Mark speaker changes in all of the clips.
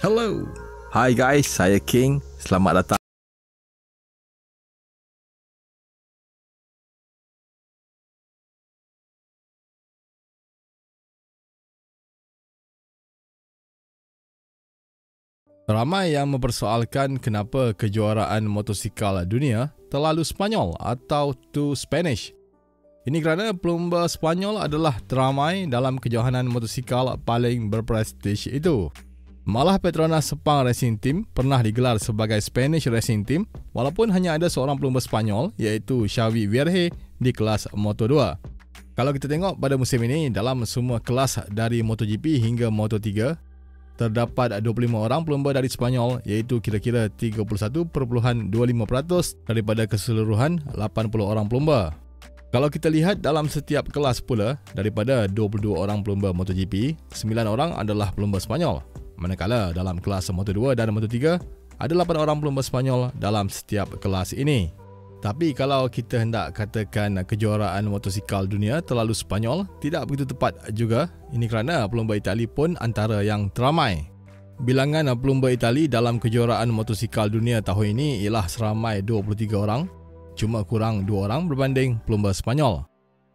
Speaker 1: Hello. Hai guys, saya King. Selamat datang. Ramai yang mempersoalkan kenapa kejuaraan motosikal dunia terlalu Spanyol atau too Spanish. Ini kerana pelumba Spanyol adalah teramai dalam kejohanan motosikal paling berprestij itu. Malah Petronas Sepang Racing Team pernah digelar sebagai Spanish Racing Team walaupun hanya ada seorang pelumba Spanyol iaitu Xavi Vierge di kelas Moto2. Kalau kita tengok pada musim ini dalam semua kelas dari MotoGP hingga Moto3 terdapat 25 orang pelumba dari Spanyol iaitu kira-kira 31.25% daripada keseluruhan 80 orang pelumba. Kalau kita lihat dalam setiap kelas pula, daripada 22 orang pelumba MotoGP, 9 orang adalah pelumba Spanyol. Manakala dalam kelas Moto2 dan Moto3, ada 8 orang pelumba Spanyol dalam setiap kelas ini. Tapi kalau kita hendak katakan kejuaraan motosikal dunia terlalu Spanyol, tidak begitu tepat juga. Ini kerana pelumba Itali pun antara yang teramai. Bilangan pelumba Itali dalam kejuaraan motosikal dunia tahun ini ialah seramai 23 orang, cuma kurang 2 orang berbanding pelumba Spanyol.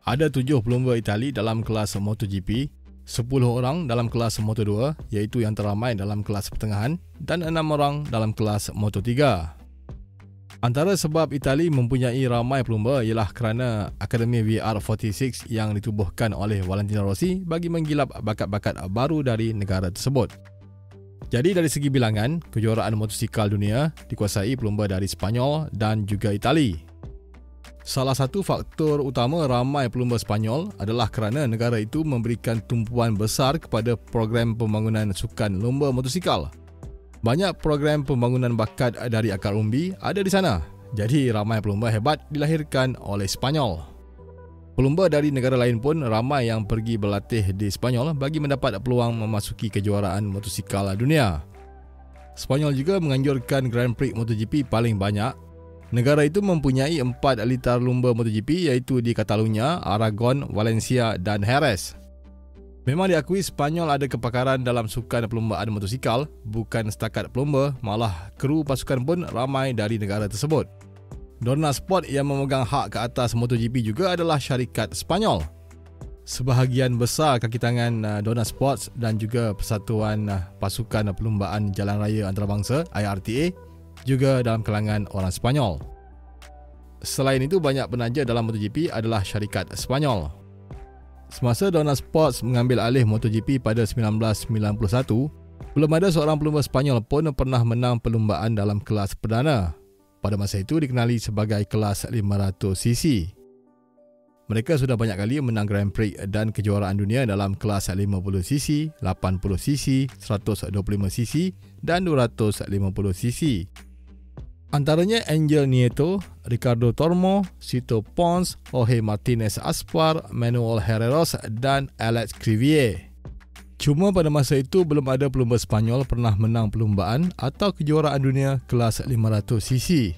Speaker 1: Ada 7 pelumba Itali dalam kelas MotoGP, 10 orang dalam kelas Moto2 iaitu yang teramai dalam kelas pertengahan dan 6 orang dalam kelas Moto3. Antara sebab Itali mempunyai ramai pelumba ialah kerana Akademi VR46 yang ditubuhkan oleh Valentino Rossi bagi menggilap bakat-bakat baru dari negara tersebut. Jadi dari segi bilangan, kejuaraan motosikal dunia dikuasai pelumba dari Spanyol dan juga Itali. Salah satu faktor utama ramai pelumba Spanyol adalah kerana negara itu memberikan tumpuan besar kepada program pembangunan sukan lumba motosikal. Banyak program pembangunan bakat dari akar umbi ada di sana. Jadi ramai pelumba hebat dilahirkan oleh Spanyol. Pelumba dari negara lain pun ramai yang pergi berlatih di Spanyol bagi mendapat peluang memasuki kejuaraan motosikal dunia. Spanyol juga menganjurkan Grand Prix MotoGP paling banyak. Negara itu mempunyai 4 litar lumba MotoGP iaitu di Catalunya, Aragon, Valencia dan Jerez. Memang diakui Spanyol ada kepakaran dalam sukan perlumbaan motosikal, bukan setakat pelumba, malah kru pasukan pun ramai dari negara tersebut. Dorna Sport yang memegang hak ke atas MotoGP juga adalah syarikat Spanyol. Sebahagian besar kaki tangan Dorna Sports dan juga Persatuan Pasukan Perlumbaan Jalan Raya Antarabangsa IRTA juga dalam kalangan orang Spanyol. Selain itu, banyak penaja dalam MotoGP adalah syarikat Spanyol. Semasa Dorna Sports mengambil alih MotoGP pada 1991, belum ada seorang pelumba Spanyol pun pernah menang perlumbaan dalam kelas perdana. Pada masa itu dikenali sebagai kelas 500cc. Mereka sudah banyak kali menang Grand Prix dan kejuaraan dunia dalam kelas 50cc, 80cc, 125cc dan 250cc. Antaranya Angel Nieto, Ricardo Tormo, Sito Pons, Jorge Martinez Aspar, Manuel Herreros dan Alex Crivier. Cuma pada masa itu belum ada pelumba Spanyol pernah menang perlumbaan atau kejuaraan dunia kelas 500cc.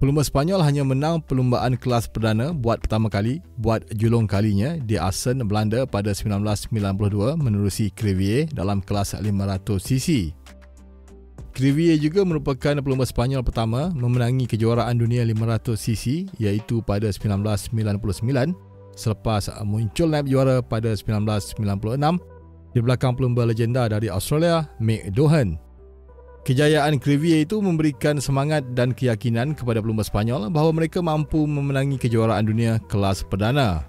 Speaker 1: Pelumba Spanyol hanya menang perlumbaan kelas perdana buat pertama kali, buat julung kalinya di Assen, Belanda pada 1992 menerusi Crivier dalam kelas 500cc. Crivier juga merupakan pelumba Spanyol pertama memenangi kejuaraan dunia 500cc iaitu pada 1999 selepas muncul naib juara pada 1996 di belakang pelumba legenda dari Australia, Mick Doohan. Kejayaan Crivier itu memberikan semangat dan keyakinan kepada pelumba Spanyol bahawa mereka mampu memenangi kejuaraan dunia kelas perdana.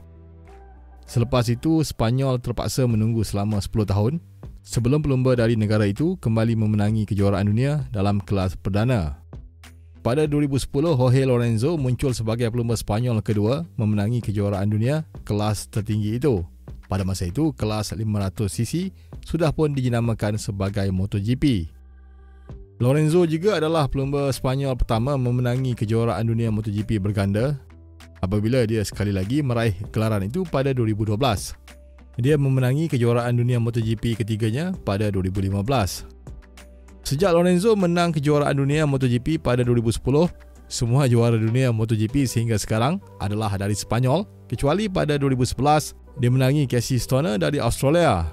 Speaker 1: Selepas itu, Spanyol terpaksa menunggu selama 10 tahun sebelum pelumba dari negara itu kembali memenangi kejuaraan dunia dalam kelas perdana. Pada 2010, Jorge Lorenzo muncul sebagai pelumba Spanyol kedua memenangi kejuaraan dunia kelas tertinggi itu. Pada masa itu, kelas 500cc sudah pun dijenamakan sebagai MotoGP. Lorenzo juga adalah pelumba Spanyol pertama memenangi kejuaraan dunia MotoGP berganda apabila dia sekali lagi meraih gelaran itu pada 2012. Dia memenangi kejuaraan dunia MotoGP ketiganya pada 2015. Sejak Lorenzo menang kejuaraan dunia MotoGP pada 2010, semua juara dunia MotoGP sehingga sekarang adalah dari Spanyol, kecuali pada 2011 dia menangi Casey Stoner dari Australia.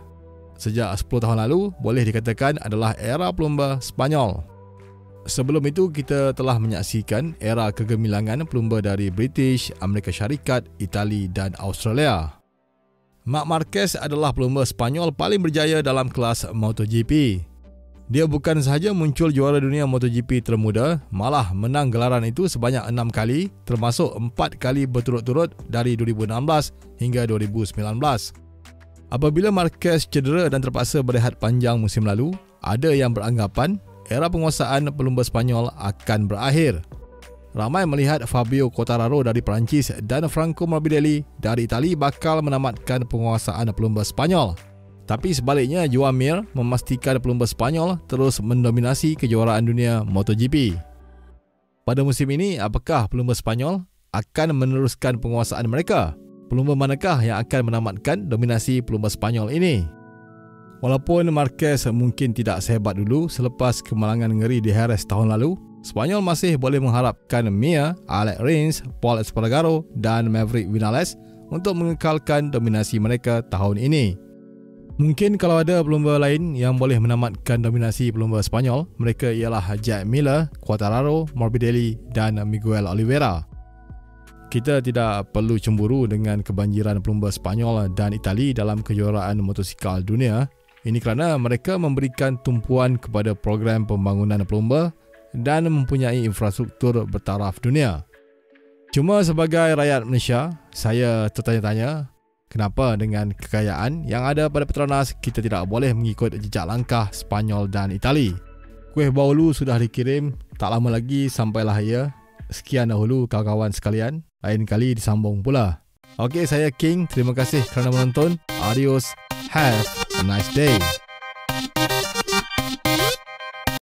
Speaker 1: Sejak 10 tahun lalu, boleh dikatakan adalah era pelumba Sepanyol. Sebelum itu, kita telah menyaksikan era kegemilangan pelumba dari British, Amerika Syarikat, Itali dan Australia. Marc Marquez adalah pelumba Sepanyol paling berjaya dalam kelas MotoGP. Dia bukan sahaja muncul juara dunia MotoGP termuda, malah menang gelaran itu sebanyak 6 kali, termasuk 4 kali berturut-turut dari 2016 hingga 2019. Apabila Marquez cedera dan terpaksa berehat panjang musim lalu, ada yang beranggapan era penguasaan pelumba Sepanyol akan berakhir. Ramai melihat Fabio Quartararo dari Perancis dan Franco Morbidelli dari Itali bakal menamatkan penguasaan pelumba Sepanyol. Tapi sebaliknya, Joan Mir memastikan pelumba Sepanyol terus mendominasi kejuaraan dunia MotoGP. Pada musim ini, apakah pelumba Sepanyol akan meneruskan penguasaan mereka? Pelumba manakah yang akan menamatkan dominasi pelumba Sepanyol ini? Walaupun Marquez mungkin tidak sehebat dulu selepas kemalangan ngeri di Jerez tahun lalu, Sepanyol masih boleh mengharapkan Mir, Alex Rins, Paul Espargaro dan Maverick Vinales untuk mengekalkan dominasi mereka tahun ini. Mungkin kalau ada pelumba lain yang boleh menamatkan dominasi pelumba Sepanyol, mereka ialah Jack Miller, Quartararo, Morbidelli dan Miguel Oliveira. Kita tidak perlu cemburu dengan kebanjiran pelumba Sepanyol dan Itali dalam kejuaraan motosikal dunia. Ini kerana mereka memberikan tumpuan kepada program pembangunan pelumba dan mempunyai infrastruktur bertaraf dunia. Cuma sebagai rakyat Malaysia, saya tertanya-tanya, kenapa dengan kekayaan yang ada pada Petronas kita tidak boleh mengikut jejak langkah Sepanyol dan Itali? Kuih Bahulu sudah dikirim, tak lama lagi sampailah ia. Sekian dahulu kawan-kawan sekalian, lain kali disambung pula. Okey, saya King, terima kasih kerana menonton. Adios, have a nice day.